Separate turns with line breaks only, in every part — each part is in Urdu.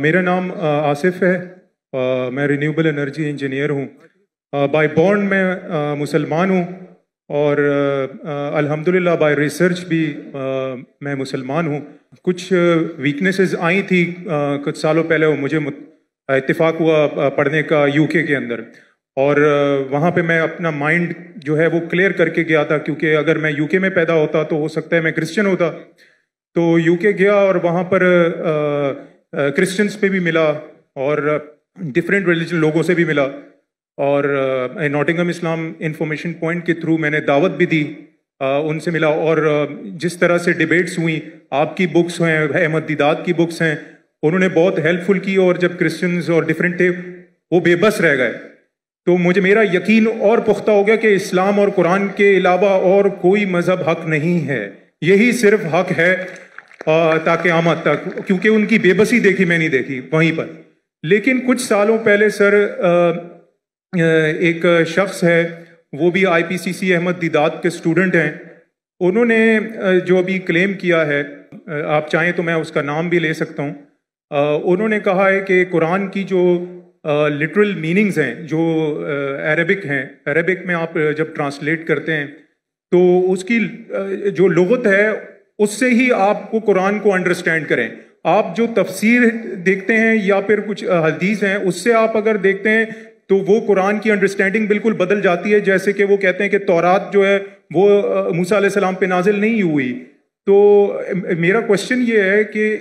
میرا نام آصف ہے. میں رینیوبل انرجی انجینئر ہوں. بائی بورن میں مسلمان ہوں اور الحمدللہ بائی ریسرچ بھی میں مسلمان ہوں. کچھ ویکنیسز آئی تھی کچھ سالوں پہلے، مجھے اتفاق ہوا پڑھنے کا یو کے اندر، اور وہاں پہ میں اپنا مائنڈ جو ہے وہ کلیئر کر کے گیا تھا، کیونکہ اگر میں یو کے میں پیدا ہوتا تو ہو سکتا ہے میں کرسچن ہوتا. تو یو کے گیا اور وہاں پر کرسچنس پہ بھی ملا اور ڈفرینٹ ریلیجن لوگوں سے بھی ملا، اور ناٹنگھم اسلام انفارمیشن پوائنٹ کے تھرو میں نے دعوت بھی دی، ان سے ملا. اور جس طرح سے ڈیبیٹس ہوئیں، آپ کی بکس ہیں، احمد دیدات کی بکس ہیں، انہوں نے بہت ہیلپ فل کی. اور جب کرسچنز اور ڈفرینٹ تھے وہ بے بس رہ گئے، تو میرا یقین اور پختہ ہو گیا کہ اسلام اور قرآن کے علاوہ اور کوئی مذہب حق نہیں ہے، یہی صرف حق ہے تا قیامت تک، کیونکہ ان کی بے بسی دیکھی میں نہیں دیکھی وہیں پر. لیکن کچھ سالوں پہلے سر ایک شخص ہے، وہ بھی آئی پی سی سی احمد دیدات کے اسٹوڈنٹ ہیں، انہوں نے جو ابھی کلیم کیا ہے، آپ چاہیں تو میں اس کا نام بھی لے سکتا ہوں. انہوں نے کہا ہے کہ قرآن کی جو لٹرل میننگز ہیں جو عربک ہیں، عربک میں آپ جب ٹرانسلیٹ کرتے ہیں تو اس کی جو لغت ہے اس سے ہی آپ کو قرآن کو انڈرسٹینڈ کریں. آپ جو تفسیر دیکھتے ہیں یا پھر کچھ حدیث ہیں، اس سے آپ اگر دیکھتے ہیں تو وہ قرآن کی انڈرسٹینڈنگ بالکل بدل جاتی ہے. جیسے کہ وہ کہتے ہیں کہ تورات جو ہے وہ موسیٰ علیہ السلام پہ نازل نہیں ہوئی. تو میرا کوشچن یہ ہے کہ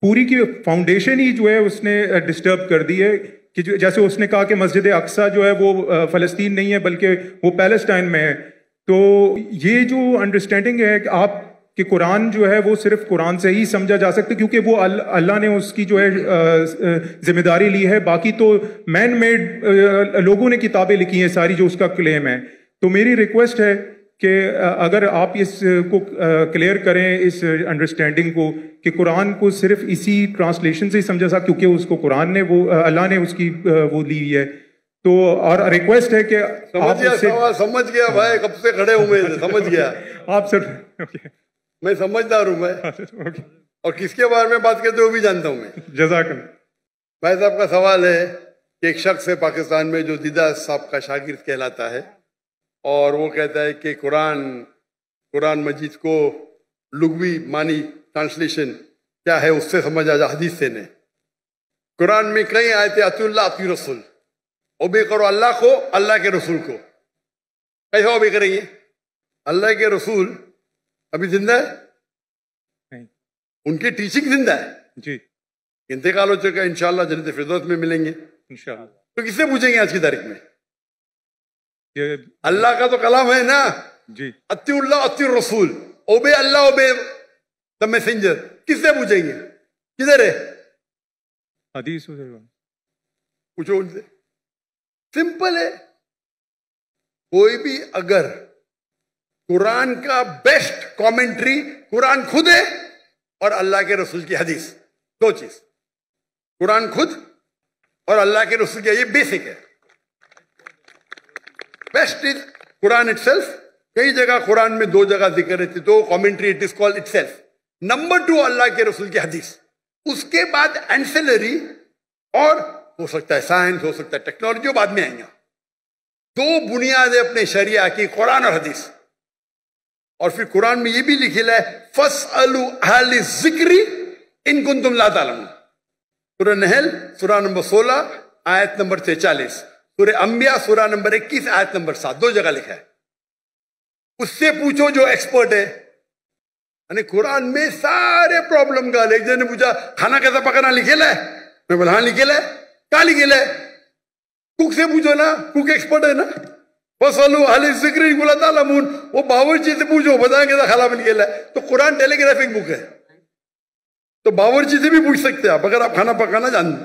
پوری کی فاؤنڈیشن ہی جو ہے اس نے ڈسٹرب کر دی ہے، کہ جیسے اس نے کہا کہ مسجد اقصیٰ جو ہے وہ فلسطین نہیں ہے بلکہ وہ پیلسٹائن میں ہے. تو یہ جو انڈرسٹینڈنگ ہے کہ آپ کہ قرآن جو ہے وہ صرف قرآن سے ہی سمجھا جا سکتا ہے، کیونکہ وہ اللہ نے اس کی جو ہے ذمہ داری لی ہے. باقی تو مین میڈ لوگوں نے کتابیں لکھی ہیں ساری جو اس کا کلیم ہے. تو میری ریکویسٹ ہے کہ اگر آپ اس کو کلیئر کریں اس انڈرسٹینڈنگ کو کہ قرآن کو صرف اسی ٹرانسلیشن سے ہی سمجھا سکتا، کیونکہ اس کو قرآن نے وہ اللہ نے اس کی وہ لی ہے. تو اور ریکویسٹ ہے کہ
سمجھ گیا بھائی، کب سے کھڑے ہوئے سمجھ گیا
آپ سر.
میں سمجھدار ہوں میں، اور کس کے بارے میں بات کرتے ہو بھی جانتا ہوں میں.
جزاک اللہ.
بھائی صاحب کا سوال ہے کہ ایک شخص ہے پاکستان میں جو دیدہ صاحب کا شاگرد کہلاتا ہے، اور وہ کہتا ہے کہ قرآن مجید کو لغوی معنی ٹرانسلیشن کیا ہے اس سے سمجھا جا حدیث سے نے. قرآن میں کئی آیتیں اطیعوا اللہ اطیعوا رسول، اوبے کرو اللہ کو، اللہ کے رسول کو. کیسے اوبے کریں گے؟ اللہ کے رسول ابھی زندہ ہے، ان کی ٹیچنگ زندہ ہے
جی،
انتقال ہو چکا ہے، انشاءاللہ جنت فردوس میں ملیں گے
انشاءاللہ.
تو کس سے پوچھیں گے آج کی تاریخ میں؟ اللہ کا تو کلام ہے نا
جی،
اطیعوا اللہ اطیعوا الرسول، obey Allah obey the messenger. کس سے پوچھیں گے؟ کدھر ہے
حدیث؟
پوچھو ان سے. سمپل ہے. کوئی بھی اگر قرآن کا بیسٹ کامنٹری قرآن خود ہے اور اللہ کے رسول کی حدیث، دو چیز، قرآن خود اور اللہ کے رسول کی، یہ بیسک ہے. Best is Quran it self. کئی جگہ قرآن میں دو جگہ ذکر ہے تو commentary it is called it self. Number 2 اللہ کے رسول کی حدیث. اس کے بعد اینسلری، اور ہو سکتا ہے سائنس، ہو سکتا ہے ٹیکنالوجی، وہ بعد میں آئیں گا. دو بنیادیں اپنے شریعہ کی، قرآن اور حدیث. اور پھر قرآن میں یہ بھی لکھا ہے فَاسْأَلُوا أَهْلَ الذِّكْرِ إِن كُنتُمْ لَا تَعْلَمُونَ. سورہ نحل سورہ نمبر 16 آیت نمبر 46، سورہ انبیاء سورہ نمبر 21 آیت نمبر 7، دو جگہ لکھا ہے. اس سے پوچھو جو ایکسپرٹ ہے. یعنی قرآن میں سارے پرابلم کا. ایک جن نے پوچھا کھانا کیسا پکانا لکھے ہے؟ میں بولا ہاں لکھے ہے. کہاں لکھے ہے؟ کوک سے پوچھو نا، کوک ایکسپرٹ ہے نا. فَاسْأَلُوا أَهْلَ الذِّكْرِ إِن كُنتُمْ لَا تَعْلَمُونَ. وہ باورچی سے پوچھو، بتائیں کیسا کھانا بن گیا ہے. تو قرآن ٹیلی گرافک بک ہے، تو باورچی سے بھی پوچھ سکتے ہیں آپ اگر آپ کھانا پکانا جانتے،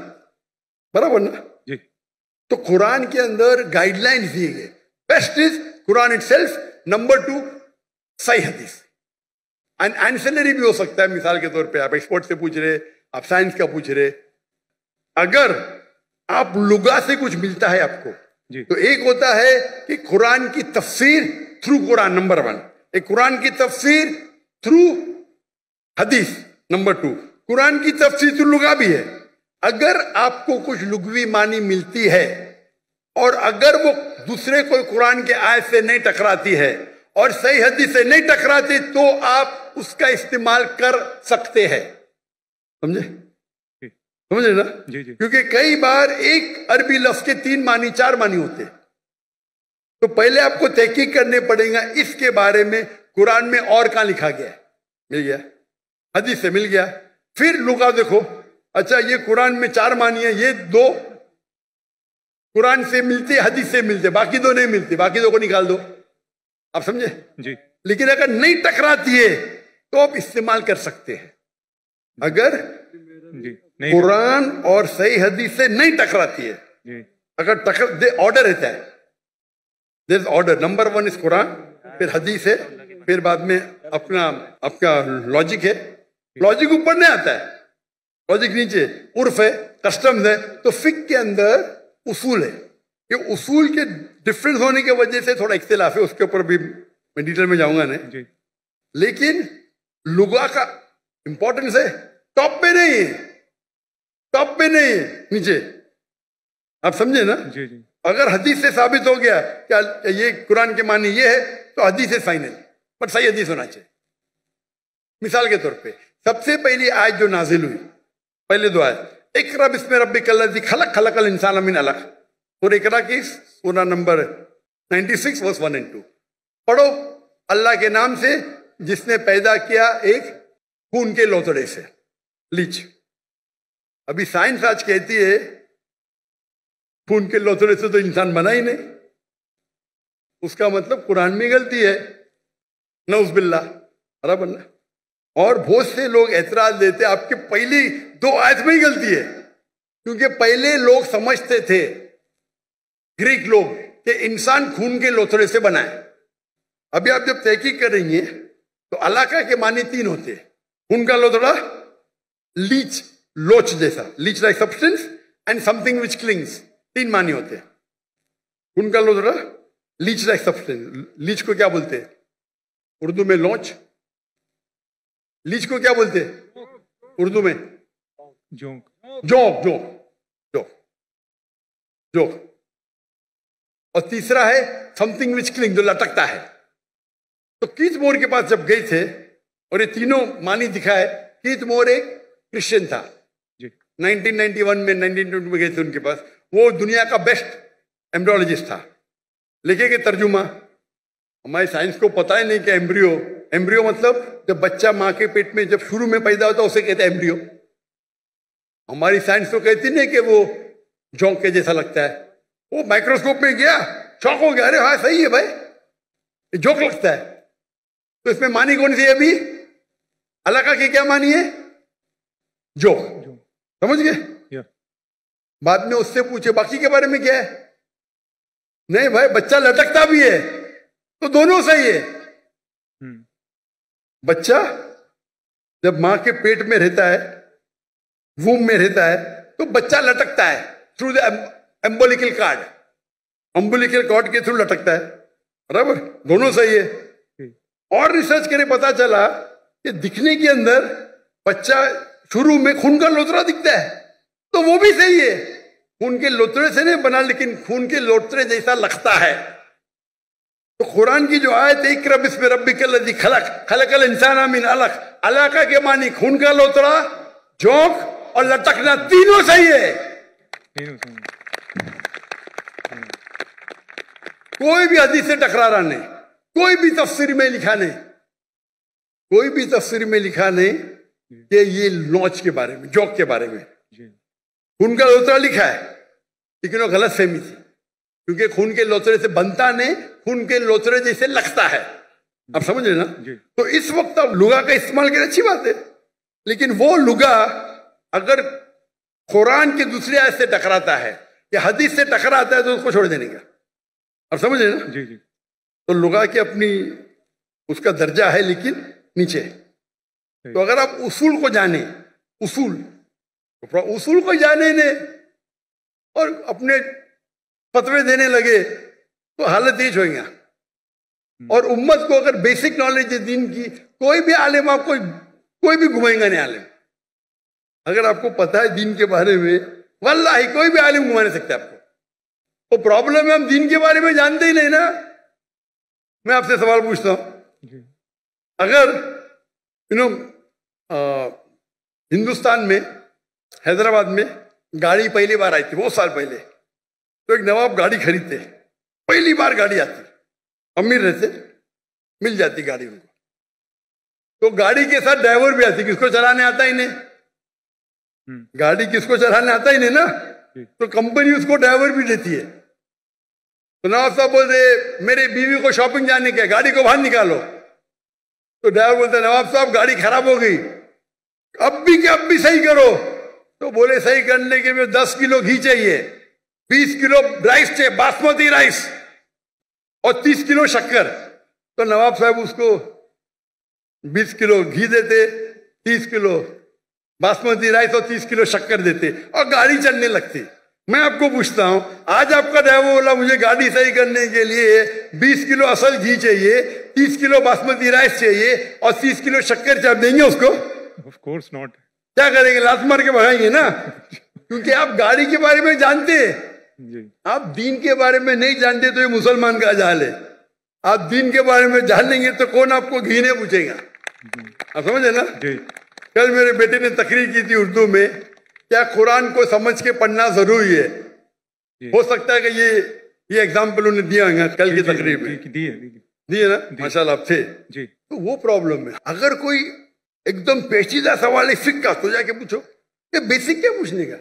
برابر نا
جی.
تو قرآن کے اندر گائیڈ لائنز دیے گئے. Best is Quran it self. Number 2 صحیح حدیث. اینسلری بھی ہو سکتا ہے، مثال کے طور پہ آپ ایکسپرٹ سے پوچھ رہے، آپ سائنس کا پوچھ رہے. اگر آپ لغات سے کچھ ملتا ہے آپ کو
جی.
تو ایک ہوتا ہے کہ قرآن کی تفسیر تھرو قرآن، نمبر 1. ایک قرآن کی تفسیر تھرو حدیث، نمبر 2. قرآن کی تفسیر تھرو لغات بھی ہے. اگر آپ کو کچھ لغوی معنی ملتی ہے اور اگر وہ دوسرے کوئی قرآن کے آیت سے نہیں ٹکراتی ہے اور صحیح حدیث سے نہیں ٹکراتی تو آپ اس کا استعمال کر سکتے ہیں. سمجھے سمجھے نا؟ کیونکہ کئی بار ایک عربی لفظ کے 3 معنی 4 معنی ہوتے ہیں. تو پہلے آپ کو تحقیق کرنے پڑے گا اس کے بارے میں قرآن میں اور کہاں لکھا گیا ہے. مل گیا حدیث سے مل گیا. پھر لغہ دیکھو, اچھا یہ قرآن میں 4 معنی ہیں, یہ 2 قرآن سے ملتے حدیث سے ملتے, باقی 2 نہیں ملتے, باقی 2 کو نکال دو. آپ سمجھے
جی.
لیکن اگر نہیں ٹکراتی ہے تو آپ استعمال کر سکتے ہیں. اگر قرآن اور صحیح حدیث سے نہیں ٹکراتی ہے, اگر آرڈر رہتا ہے, دیر از آرڈر, نمبر 1 اس قرآن, پھر حدیث ہے, پھر بعد میں آپ کا لاجک ہے. لاجک اوپر نہیں آتا ہے, لاجک نیچے, عرف ہے, کسٹمز ہے. تو فقہ کے اندر اصول ہے. یہ اصول کے ڈفرنس ہونے کی وجہ سے تھوڑا اختلاف ہے, اس کے اوپر بھی میں ڈیٹیل میں جاؤں گا نہیں. لیکن لغہ کا امپورٹنس ہے, ٹاپ پہ نہیں ہے, ٹاپ پہ نہیں ہے, نیچے. آپ سمجھے نا؟ اگر حدیث سے ثابت ہو گیا کہ یہ قرآن کے معنی یہ ہے تو حدیث ہے فائنل, پر صحیح حدیث ہونا چاہیے. مثال کے طور پہ سب سے پہلی آیت جو نازل ہوئی, پہلے 2 آیت, اقرا بسم ربک الذی خلق, خلق الانسان من علق, اور اقرا کی سورہ نمبر 96 verse 1 and 2. پڑھو اللہ کے نام سے جس نے پیدا کیا ایک خون کے لوتڑے سے, لیچ. ابھی سائنس آج کہتی ہے خون کے لوتڑے سے تو انسان بنا ہی نہیں, اس کا مطلب قرآن میں غلطی ہے, نعوذ باللہ. اللہ. اور بہت سے لوگ اعتراض دیتے آپ کے پہلی 2 آیت میں ہی غلطی ہے, کیونکہ پہلے لوگ سمجھتے تھے, گریک لوگ, کہ انسان خون کے لوتھڑے سے بنا ہے. ابھی آپ جب تحقیق کر رہی ہیں تو علاقہ کے معنی 3 ہوتے ہیں. خون کا لوتھڑا, لیچ, لوچ جیسا, latch like substance, and some thing which killings. 3 معنی ہوتے ہیں. خون کا لوتھڑا, لیچ لائک سبسٹنس. لیچ کو کیا بولتے ہیں اردو میں؟ لونچ. لیچ کو کیا بولتے ہیں اردو میں؟ Joke. Joke joke joke joke. اور تیسرا ہے سم تھنگ وچ کلنگ, جو لٹکتا ہے. تو کیت مور کے پاس جب گئے تھے اور یہ تینوں معنی دکھائے, کیت مور ایک کرسچن تھا, 1991 میں 1922 میں گئے تھے ان کے پاس. وہ دنیا کا بیسٹ ایمبریولوجسٹ تھا. لکھے کہ ترجمہ, ہماری سائنس کو پتہ ہی نہیں کہ ایمبریو مطلب جب بچہ ماں کے پیٹ میں جب شروع میں پیدا ہوتا ہے اسے کہتے ہیں ایمبریو. ہماری سائنس تو کہتی نہیں کہ وہ جونک کے جیسا لگتا ہے. وہ مائکروسکوپ میں گیا, شوق ہو گیا, ارے ہاں صحیح ہے بھائی, یہ جوک لگتا ہے. تو اس میں معنی کون سی ہے ابھی؟ علاقہ کی کیا معنی ہے؟ جوک. سمجھ گئے؟ بعد میں اس سے پوچھے باقی کے بارے میں کیا ہے. نہیں بھائی, بچہ لٹکتا بھی ہے تو دونوں صحیح ہے. بچہ جب ماں کے پیٹ میں رہتا ہے, ووم میں رہتا ہے, تو بچہ لٹکتا ہے تھرو دا امبولیکل کارڈ. امبولیکل کارڈ کے تھرو لٹکتا ہے. برابر, دونوں صحیح ہے. اور ریسرچ کرے پتا چلا کہ دکھنے کے اندر بچہ شروع میں خون کا لوترا دکھتا ہے تو وہ بھی صحیح ہے. خون کے لوترے سے نہیں بنا, لیکن خون کے لوترے جیسا لگتا ہے. تو قرآن کی جو آیت ہے اقرا بسم ربک الذی خلق, خلق الانسان من علق, علاقہ کے معنی خون کا لوترا, جوک اور لٹکنا, تینوں صحیح ہے. کوئی بھی حدیث سے ٹکرارا نہیں, کوئی بھی تفسیر میں لکھا نہیں, کوئی بھی تفسیر میں لکھا نہیں کہ یہ لونچ کے بارے میں, جوک کے بارے میں. خون کا لوترا لکھا ہے لیکن وہ غلط فہمی تھی, کیونکہ خون کے لوترے سے بنتا نہیں, خون کے لوترے جیسے لگتا ہے. آپ سمجھ رہے نا؟ تو اس وقت اب لغہ کا استعمال کریں اچھی بات ہے, لیکن وہ لغہ اگر قرآن کی دوسری آیت سے ٹکراتا ہے یا حدیث سے ٹکراتا ہے تو اس کو چھوڑ دینے کا. آپ سمجھ رہے نا؟ تو لغہ کی اپنی اس کا درجہ ہے لیکن نیچے. تو اگر آپ اصول کو جانیں, اصول کو جانے نے اور اپنے فتوے دینے لگے تو حالت یہ ہوئے گا. اور امت کو اگر بیسک نالج ہے دین کی, کوئی بھی عالم آپ کو کوئی بھی گھمائیں گا نہیں عالم. اگر آپ کو پتا ہے دین کے بارے میں، واللہ کوئی بھی عالم گھما نہیں سکتا آپ کو. وہ پرابلم ہے ہم دین کے بارے میں جانتے ہی نہیں نا. میں آپ سے سوال پوچھتا ہوں، اگر ہندوستان میں حیدرآباد میں گاڑی پہلی بار آئی تھی بہت سال پہلے، تو ایک نواب گاڑی خریدتے، پہلی بار گاڑی آتی، امیر رہتے، مل جاتی گاڑی ان کو، تو گاڑی کے ساتھ ڈرائیور بھی آتی. کس کو چلانے آتا ہی نہیں، گاڑی کس کو چلانے آتا ہی نہیں نا، تو کمپنی اس کو ڈرائیور بھی دیتی ہے. تو نواب صاحب بولتے میری بیوی کو شاپنگ جانے کے، گاڑی کو باہر نکالو. تو ڈرائیور بولتا نواب صاحب گاڑی خراب ہو گئی، اب بھی صحیح کرو. تو بولے صحیح کرنے کے لیے 10 کلو گھی چاہیے، 20 کلو رائس چاہیے، باسمتی رائس، اور 30 کلو شکر. تو نواب صاحب اس کو 20 کلو گھی دیتے، 30 کلو باسمتی رائس اور 30 کلو شکر دیتے، اور گاڑی چلنے لگتی. میں آپ کو پوچھتا ہوں، آج آپ کا ڈرائیور بولا مجھے گاڑی صحیح کرنے کے لیے 20 کلو اصل گھی چاہیے، 30 کلو باسمتی رائس چاہیے، اور 30 کلو شکر چاپ دیں گے اس کو؟
Of course not.
کیا کریں گے؟ لات مار کے بھگائیں گے نا. کیونکہ آپ گاڑی کے بارے میں جانتے ہیں، آپ دین کے بارے میں نہیں جانتے. تو یہ مسلمان کا جہل ہے. آپ دین کے بارے میں جان لیں گے تو کون آپ کو گھی نہیں پوچھے گا. آپ سمجھے نا؟ کل میرے بیٹے نے تقریر کی تھی اردو میں، کیا قرآن کو سمجھ کے پڑھنا ضروری ہے؟ ہو سکتا ہے کہ یہ ایگزامپل انہیں دیا ہوگا کل کی تقریر میں. دیے نا؟ ماشاء اللہ آپ تھے. تو وہ پرابلم ہے. اگر کوئی ایک دم پیچیدہ سوال ہے فقہ کا، تو جا کے پوچھو. یہ بیسک کیا پوچھنے کا؟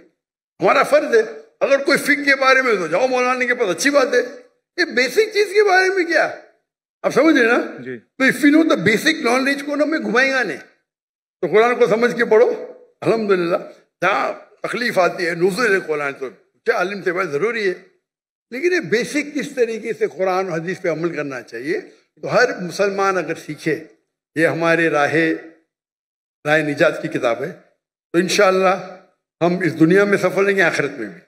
ہمارا فرض ہے. اگر کوئی فقہ کے بارے میں تو جاؤ مولانا کے پاس، اچھی بات ہے. یہ بیسک چیز کے بارے میں کیا آپ سمجھ رہے نا؟ تو if you know the basic knowledge کو نا میں گھمائیں گا نہیں. تو قرآن کو سمجھ کے پڑھو. الحمدللہ جہاں تکلیف آتی ہے نزول قرآن تو کیا عالم سے بات ضروری ہے، لیکن یہ بیسک کس طریقے سے قرآن و حدیث پہ عمل کرنا چاہیے، تو ہر مسلمان اگر سیکھے. یہ ہمارے راہ نجات کی کتاب ہے. تو انشاءاللہ ہم اس دنیا میں سفل رہیں گے، آخرت میں بھی.